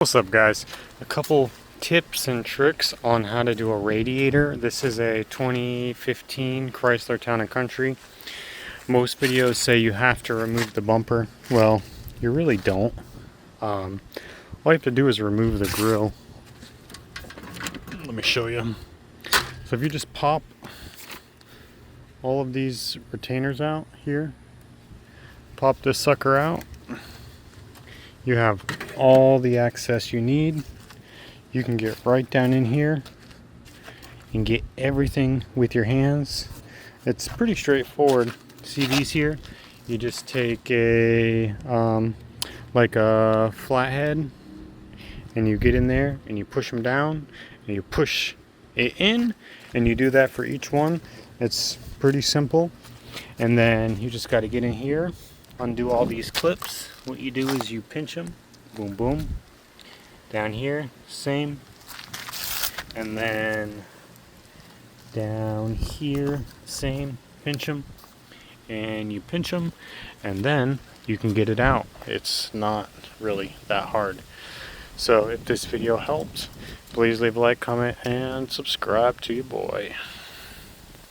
What's up, guys? A couple tips and tricks on how to do a radiator. This is a 2015 Chrysler Town & Country. Most videos say you have to remove the bumper. Well, you really don't. All you have to do is remove the grill. Let me show you. So if you just pop all of these retainers out here, pop this sucker out, you have all the access you need. You can get right down in here and get everything with your hands. It's pretty straightforward. See these here? You just take a like a flathead and you get in there and you push them down and you push it in, and you do that for each one. It's pretty simple. And then you just got to get in here, undo all these clips. What you do is you pinch them, boom boom, down here same, and then down here same, pinch them, and you pinch them, and then you can get it out. It's not really that hard. So if this video helped, please leave a like, comment, and subscribe to your boy.